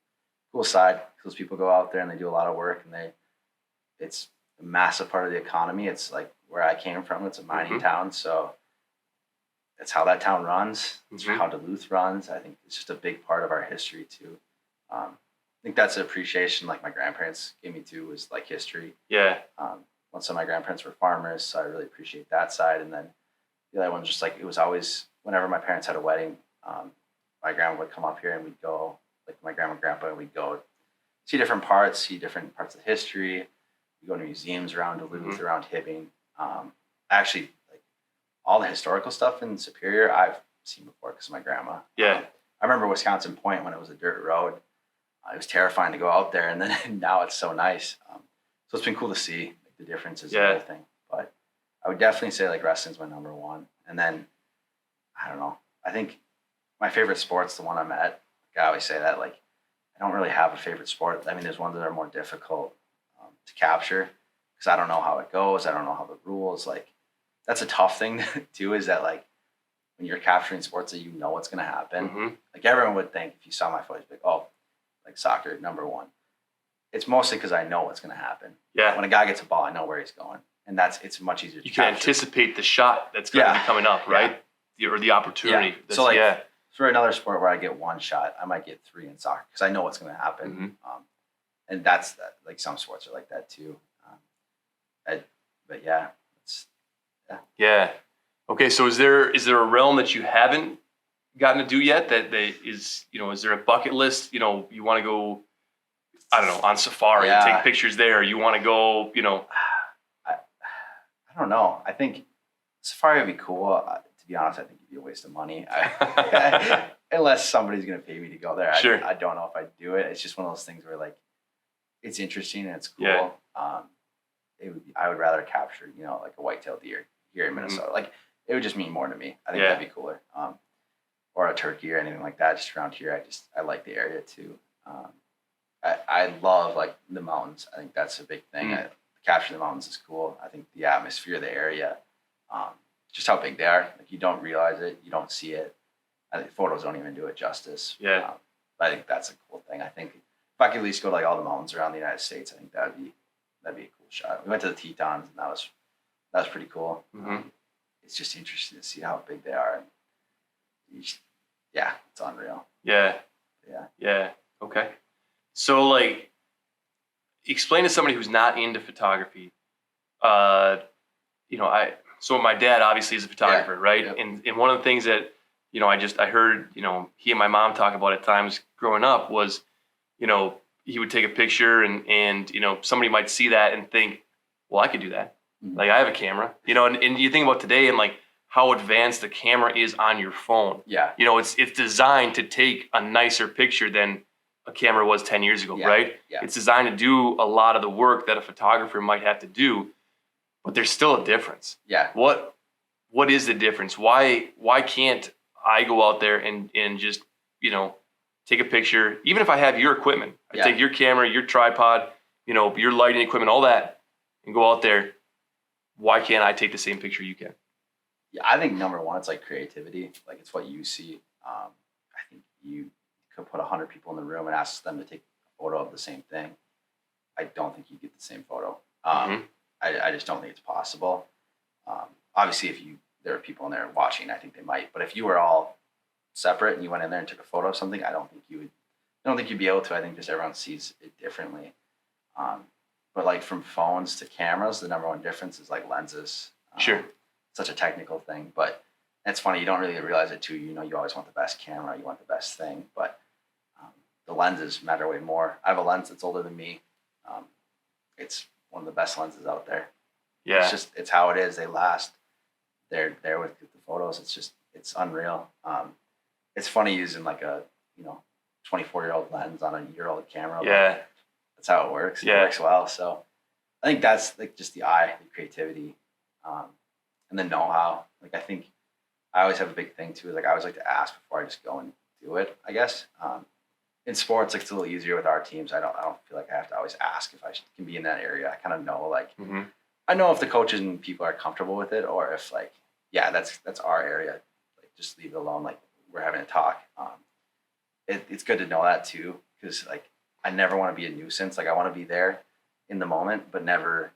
side. Those people go out there and they do a lot of work, and it's a massive part of the economy. It's like where I came from. It's a mining town, so it's how that town runs. It's how Duluth runs. I think it's just a big part of our history too. I think that's an appreciation like my grandparents gave me too, was like history. Yeah. Some of my grandparents were farmers, so I really appreciate that side. And then the other one was just like, it was always, whenever my parents had a wedding, my grandma would come up here and we'd go, like my grandma and grandpa, and we'd go see different parts of history. We go to museums around Duluth, around Hibbing. Actually, like all the historical stuff in Superior, I've seen before because of my grandma. Yeah. I remember Wisconsin Point when it was a dirt road. It was terrifying to go out there, and then now it's so nice. So it's been cool to see like, the differences and everything. But I would definitely say like wrestling's my number one. And then, I don't know, I think my favorite sport's the one I'm at. Like I always say that, like, I don't really have a favorite sport. I mean, there's ones that are more difficult to capture because I don't know how it goes. I don't know how the rules, like, that's a tough thing to do, is that, like, when you're capturing sports that you know what's going to happen. Like, everyone would think if you saw my footage, like, oh, like soccer, number one. It's mostly because I know what's going to happen. Yeah. When a guy gets a ball, I know where he's going. And it's much easier to You can anticipate the shot that's going to be coming up, right? Or the opportunity. So, like, for another sport where I get one shot, I might get three in soccer because I know what's going to happen. And that's that. Like, some sports are like that too. But yeah, yeah. Okay, so is there a realm that you haven't gotten to do yet that is, is there a bucket list, you want to go, I don't know, on safari and take pictures there? You want to go, I don't know. I think safari would be cool. To be honest, I think it'd be a waste of money. Unless somebody's going to pay me to go there. Sure. I don't know if I'd do it. It's just one of those things where, like, it's interesting and it's cool. Yeah. I would rather capture, like a white-tailed deer here in Minnesota. Like, it would just mean more to me. I think that'd be cooler. Or a turkey or anything like that. Just around here, I like the area too. I love like the mountains. I think that's a big thing. Capture the mountains is cool. I think the atmosphere of the area, just how big they are. Like, you don't realize it, you don't see it. I think photos don't even do it justice. Yeah. But I think that's a cool thing. I think if I could at least go to like all the mountains around the United States, I think that'd be a cool shot. We went to the Tetons, and that was pretty cool. It's just interesting to see how big they are. It's unreal. Yeah. Okay. So, like, explain to somebody who's not into photography. So my dad obviously is a photographer, right? Yep. And one of the things that I heard he and my mom talk about at times growing up was, he would take a picture and somebody might see that and think, well, I could do that. Like, I have a camera, and you think about today and like how advanced the camera is on your phone. Yeah. It's designed to take a nicer picture than a camera was 10 years ago, right? Yeah. It's designed to do a lot of the work that a photographer might have to do, but there's still a difference. Yeah. What is the difference? Why can't I go out there and just, take a picture, even if I have your equipment, I take your camera, your tripod, your lighting equipment, all that, and go out there. Why can't I take the same picture you can? Yeah, I think number one, it's like creativity. Like, it's what you see. I think you could put 100 people in the room and ask them to take a photo of the same thing. I don't think you get the same photo. I just don't think it's possible. Obviously, if there are people in there watching, I think they might. But if you were all separate and you went in there and took a photo of something, I don't think you'd be able to. I think just everyone sees it differently. But like, from phones to cameras, the number one difference is like lenses. Sure. Such a technical thing, but it's funny, you don't really realize it too. You always want the best camera, you want the best thing, but the lenses matter way more. I have a lens that's older than me. It's one of the best lenses out there. Yeah. It's how it is. They last. They're there with the photos. It's unreal. It's funny using like a 24-year-old lens on a year-old camera. Yeah. That's how it works. Yeah. It works well. So I think that's like just the eye, the creativity. and the know-how. Like, I think I always have a big thing too. Like, I always like to ask before I just go and do it, I guess. In sports, like, it's a little easier with our teams. I don't feel like I have to always ask if I can be in that area. I kind of know, like, I know if the coaches and people are comfortable with it, or if, like, yeah, that's our area. Like, just leave it alone. Like, we're having a talk. It's good to know that too, because, like, I never want to be a nuisance. Like, I want to be there in the moment, but never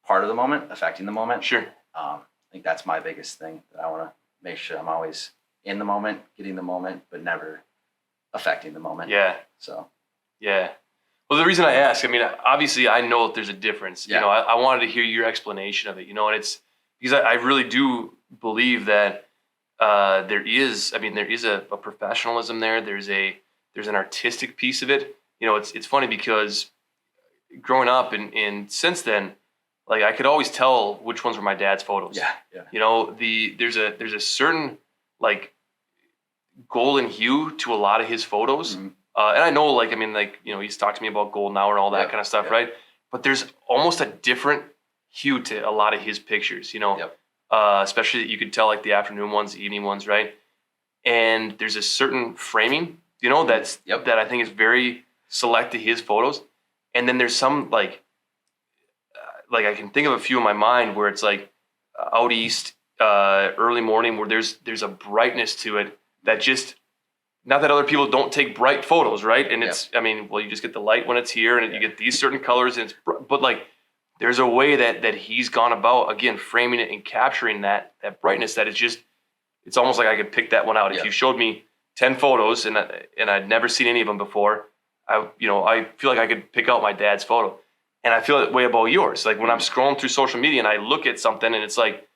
part of the moment, affecting the moment. Sure. I think that's my biggest thing, that I want to make sure I'm always in the moment, getting the moment, but never affecting the moment. Yeah. So. Yeah. Well, the reason I ask, I mean, obviously I know that there's a difference. Yeah. You know, I wanted to hear your explanation of it, you know, and it's because I really do believe that there is a professionalism there. There's an artistic piece of it. You know, it's funny because growing up and since then, like, I could always tell which ones were my dad's photos. Yeah. Yeah. You know, there's a certain, like, golden hue to a lot of his photos. Mm-hmm. And I know, like, I mean, like, you know, he's talked to me about golden hour and all that kind of stuff, right? But there's almost a different hue to a lot of his pictures, you know, especially you could tell, like, the afternoon ones, the evening ones, right? And there's a certain framing, you know, that I think is very select to his photos. And then there's some, like I can think of a few in my mind where it's like out east, early morning, where there's a brightness to it that just, not that other people don't take bright photos, right? And it's, I mean, well, you just get the light when it's here, and you get these certain colors, and but, like, there's a way that he's gone about, again, framing it and capturing that brightness that it's almost like I could pick that one out. If you showed me 10 photos and I'd never seen any of them before, I feel like I could pick out my dad's photo. And I feel that way about yours. Like, when I'm scrolling through social media and I look at something and it's like,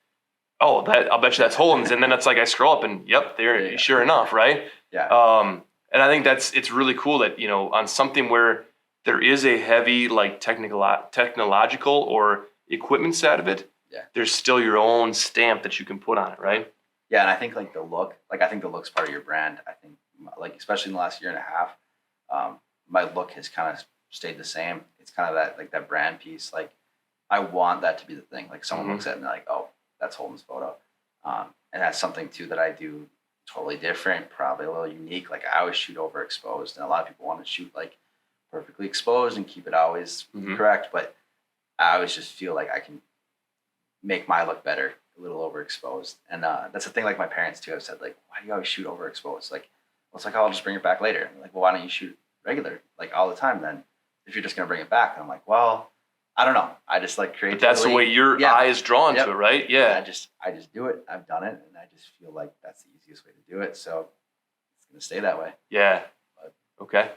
oh, I'll bet you that's Holden's. And then it's like I scroll up and there, sure enough, right? Yeah. And I think it's really cool that, you know, on something where there is a heavy, like, technological or equipment side of it, there's still your own stamp that you can put on it, right? Yeah, and I think, like, the look's part of your brand. I think, like, especially in the last year and a half, my look has kind of stayed the same. It's kind of that, like, that brand piece. Like, I want that to be the thing. Like, someone looks at it and they're like, oh, that's Holden's photo. And that's something too that I do totally different, probably a little unique. Like, I always shoot overexposed, and a lot of people want to shoot, like, perfectly exposed and keep it always correct. But I always just feel like I can make my look better a little overexposed. And that's the thing. Like, my parents too have said, like, why do you always shoot overexposed? Like, well, it's like, oh, I'll just bring it back later. I'm like, well, why don't you shoot regular, like, all the time then, if you're just gonna bring it back? And I'm like, well, I don't know. I just like creativity. But that's the way your eye is drawn to it, right? Yeah. And I just do it. I've done it, and I just feel like that's the easiest way to do it. So it's gonna stay that way. Yeah. Okay.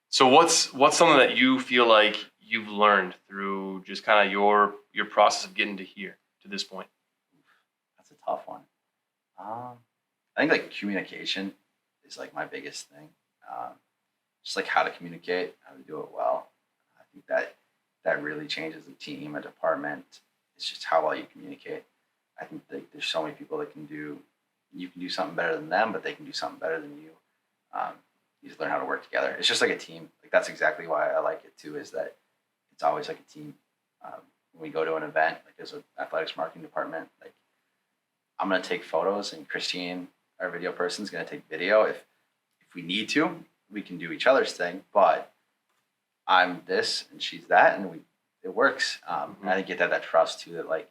So what's something that you feel like you've learned through just kind of your process of getting to here, to this point? That's a tough one. I think, like, communication is, like, my biggest thing. Just, like, how to communicate, how to do it well. I think that really changes a team, a department. It's just how well you communicate. I think that there's so many people that you can do something better than them, but they can do something better than you. You just learn how to work together. It's just like a team. Like, that's exactly why I like it too, is that it's always like a team. When we go to an event, like, as an athletics marketing department, like, I'm going to take photos, and Christine, our video person, is going to take video. If we need to, we can do each other's thing, but I'm this and she's that, and it works. And I think you get that trust too, that, like,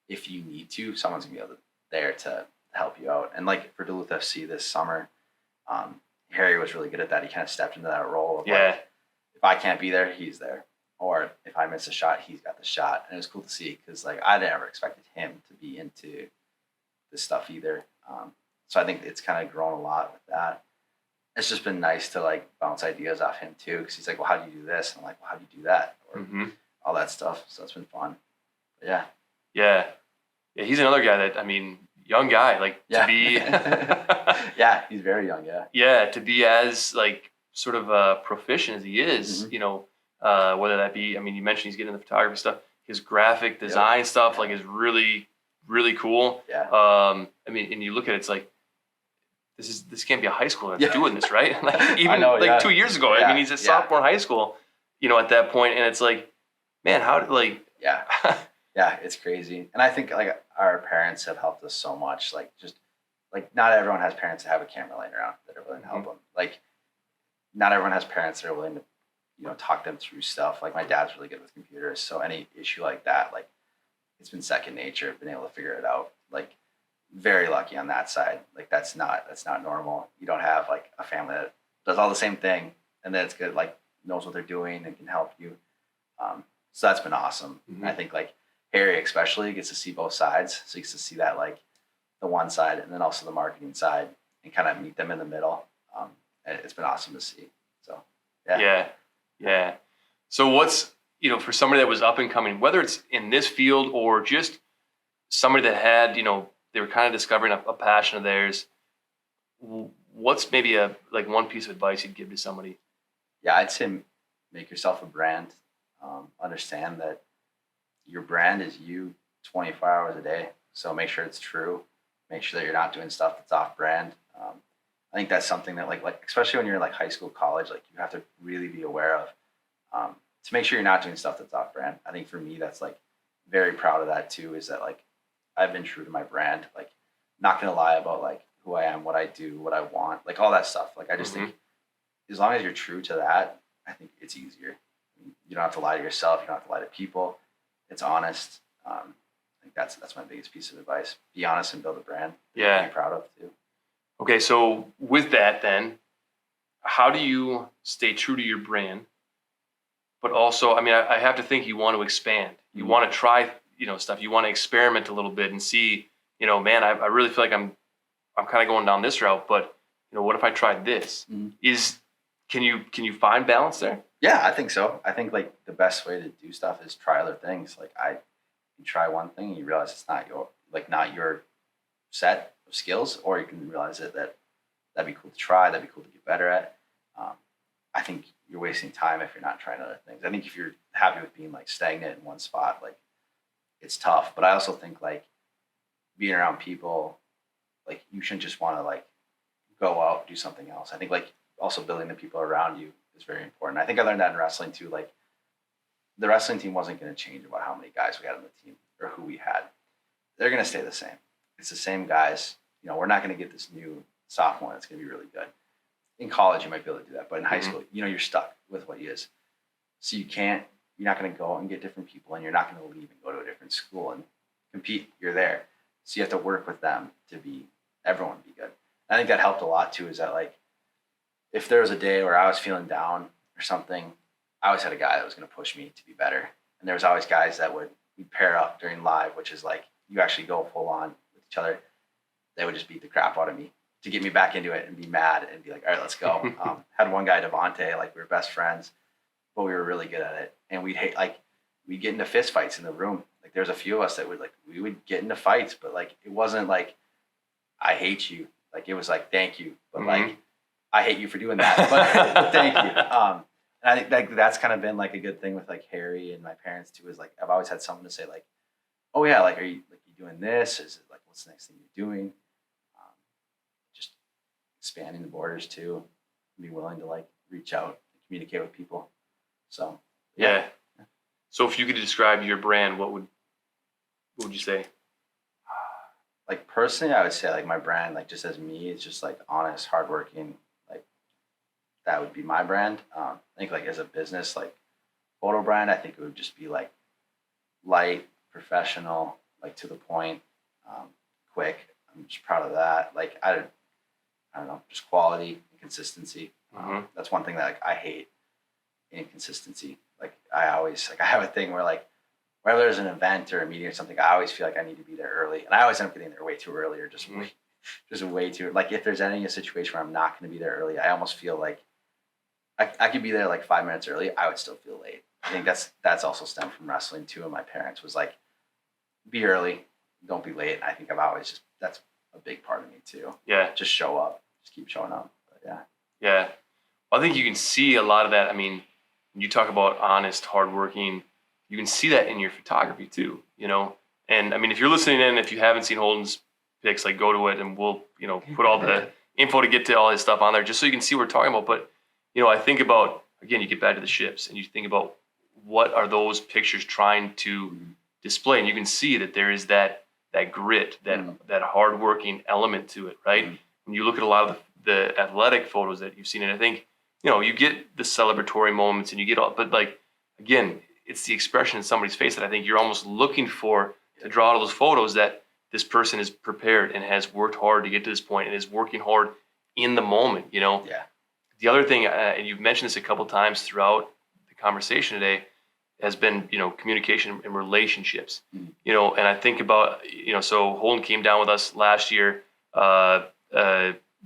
if you need to, someone's gonna be there to help you out. And, like, for Duluth FC this summer, Harry was really good at that. He kind of stepped into that role of, like, if I can't be there, he's there, or if I miss a shot, he's got the shot. And it was cool to see, because, like, I never expected him to be into this stuff either. So I think it's kind of grown a lot with that. It's just been nice to, like, bounce ideas off him too, because he's like, well, how do you do this? And I'm like, well, how do you do that? Or all that stuff. So it's been fun. But yeah. He's another guy that, I mean, young guy, like, to be. Yeah, he's very young. Yeah. Yeah, to be as, like, sort of proficient as he is, you know, whether that be, I mean, you mentioned he's getting into the photography stuff, his graphic design stuff, like, is really, really cool. Yeah. I mean, and you look at it, it's like, this can't be a high schooler that's doing this, right? Like, even 2 years ago, I mean, he's a sophomore in high school, you know, at that point, and it's like, man, how did, like, Yeah, it's crazy. And I think like our parents have helped us so much. Like just like not everyone has parents that have a camera laying around that are willing to help them. Like not everyone has parents that are willing to, talk them through stuff. Like my dad's really good with computers. So any issue like that, like it's been second nature, been able to figure it out. Like very lucky on that side. Like that's not normal. You don't have like a family that does all the same thing and then it's good, like knows what they're doing and can help you. So that's been awesome. Mm-hmm. And I think like Harry especially gets to see both sides. So he gets to see that like the one side and then also the marketing side and kind of meet them in the middle. And it's been awesome to see. So yeah. Yeah. So what's, for somebody that was up and coming, whether it's in this field or just somebody that had, they were kind of discovering a passion of theirs, what's maybe one piece of advice you'd give to somebody? Yeah, I'd say make yourself a brand. Understand that your brand is you 24 hours a day. So make sure it's true. Make sure that you're not doing stuff that's off brand. I think that's something that like especially when you're in like high school, college, like you have to really be aware of to make sure you're not doing stuff that's off brand. I think for me, that's like very proud of that too, is that like I've been true to my brand, like not going to lie about like who I am, what I do, what I want, like all that stuff. Like I just think as long as you're true to that, I think it's easier. You don't have to lie to yourself. You don't have to lie to people. It's honest. I think that's my biggest piece of advice. Be honest and build a brand. Yeah. Be proud of too. Okay, so with that then, how do you stay true to your brand? But also, I mean, I have to think you want to expand. You want to try, stuff. You want to experiment a little bit and see, man, I really feel like I'm kind of going down this route, but what if I tried this? Can you find balance there? Yeah, I think so. I think like the best way to do stuff is try other things. Like you try one thing and you realize it's not your set of skills, or you can realize that'd be cool to try, that'd be cool to get better at. I think you're wasting time if you're not trying other things. I think if you're happy with being like stagnant in one spot, like it's tough. But I also think like being around people, like you shouldn't just want to like go out and do something else. I think like also building the people around you is very important. I think I learned that in wrestling too. Like the wrestling team wasn't going to change about how many guys we had on the team or who we had. They're going to stay the same. It's the same guys. We're not going to get this new sophomore that's going to be really good. In college, you might be able to do that, but in high school, you're stuck with what he is. So you're not going to go and get different people, and you're not going to leave and go to a different school and compete. You're there. So you have to work with them to be everyone be good. I think that helped a lot too, is that like, if there was a day where I was feeling down or something, I always had a guy that was going to push me to be better. And there was always guys that we'd pair up during live, which is like, you actually go full on with each other. They would just beat the crap out of me to get me back into it and be mad and be like, all right, let's go. Had one guy, Devontae, like we were best friends, but we were really good at it. And we'd get into fist fights in the room. Like there's a few of us that we would get into fights, but like, it wasn't like, I hate you. Like it was like, thank you. But like, I hate you for doing that, but thank you. And I think like that's kind of been like a good thing with like Harry and my parents too, is like, I've always had someone to say like, oh yeah, like, are you doing this? Is it like, what's the next thing you're doing? Just expanding the borders too, be willing to like reach out and communicate with people. So yeah. So if you could describe your brand, what would you say? Like personally, I would say like my brand, like just as me, it's just like honest, hardworking. Like that would be my brand. I think like as a business, like photo brand, I think it would just be like light, professional, like to the point, quick. I'm just proud of that. Like I don't know, just quality and consistency. That's one thing that like I hate, inconsistency. Like I have a thing where like whenever there's an event or a meeting or something, I always feel like I need to be there early, and I always end up getting there way too early or just way too. Like if there's a situation where I'm not going to be there early, I almost feel like I could be there like 5 minutes early. I would still feel late. I think that's also stemmed from wrestling too. And my parents was like, be early, don't be late. And I think that's a big part of me too. Yeah. Just show up, just keep showing up. But yeah. Yeah. Well, I think you can see a lot of that. I mean, when you talk about honest, hardworking, you can see that in your photography too, And I mean, if you're listening in, if you haven't seen Holden's pics, like go to it and we'll, put all the info to get to all his stuff on there just so you can see what we're talking about. But, I think about, again, you get back to the ships and you think about what are those pictures trying to display, and you can see that there is that grit, that hardworking element to it, right? When you look at a lot of the athletic photos that you've seen, and I think, you get the celebratory moments and you get all, but like, again, it's the expression in somebody's face that I think you're almost looking for to draw out of those photos, that this person is prepared and has worked hard to get to this point and is working hard in the moment, Yeah. The other thing, and you've mentioned this a couple times throughout the conversation today, has been, communication and relationships, and I think about, so Holden came down with us last year, a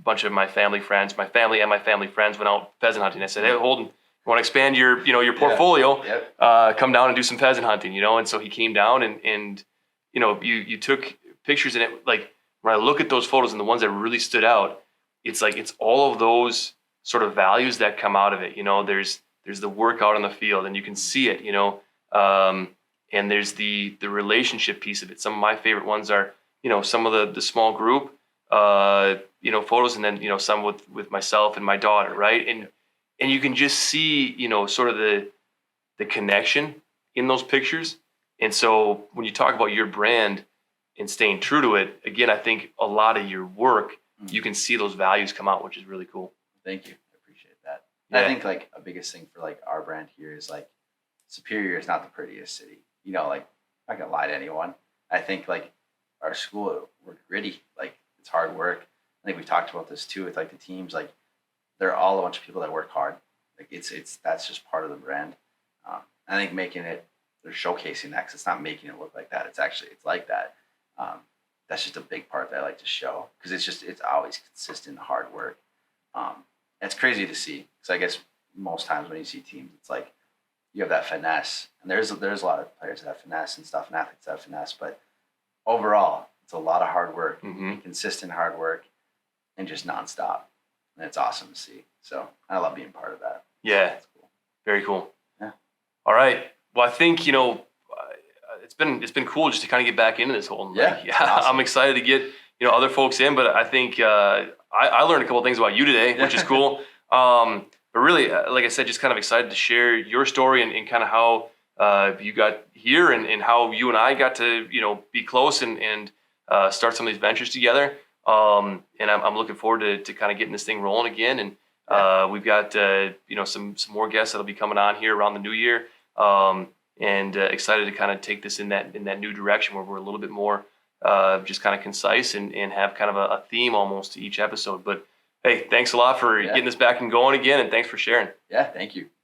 bunch of my family and my family friends went out pheasant hunting. I said, hey, Holden, you want to expand your portfolio? Yep. Come down and do some pheasant hunting, and so he came down and you took pictures, and it, like, when I look at those photos and the ones that really stood out, it's like, it's all of those sort of values that come out of it. There's the work out in the field, and you can see it, and there's the relationship piece of it. Some of my favorite ones are, some of the small group, photos, and then, some with myself and my daughter, right? And you can just see, sort of the connection in those pictures. And so when you talk about your brand and staying true to it, again, I think a lot of your work, you can see those values come out, which is really cool. Thank you. I appreciate that. Yeah. I think like a biggest thing for like our brand here is like Superior is not the prettiest city. Like, I'm not gonna lie to anyone. I think like our school, we're gritty. Like, it's hard work. I think we talked about this too with like the teams. Like, they're all a bunch of people that work hard. Like, that's just part of the brand. I think they're showcasing that, because it's not making it look like that. It's like that. That's just a big part that I like to show, because it's always consistent hard work. It's crazy to see, because I guess most times when you see teams, it's like you have that finesse, and there's a lot of players that have finesse and stuff, and athletes that have finesse, but overall, it's a lot of hard work, consistent hard work, and just nonstop, and it's awesome to see. So I love being part of that. Yeah, That's cool. Very cool. Yeah. All right. Well, I think it's been cool just to kind of get back into this whole. Yeah, awesome. I'm excited to get other folks in, but I think I learned a couple things about you today, which is cool. But really, like I said, just kind of excited to share your story and kind of how you got here and how you and I got to be close and start some of these ventures together. And I'm looking forward to kind of getting this thing rolling again. And we've got some more guests that'll be coming on here around the new year. And excited to kind of take this in that new direction where we're a little bit more just kind of concise and have kind of a theme almost to each episode. But hey, thanks a lot for getting this back and going again, and thanks for sharing. Yeah, thank you.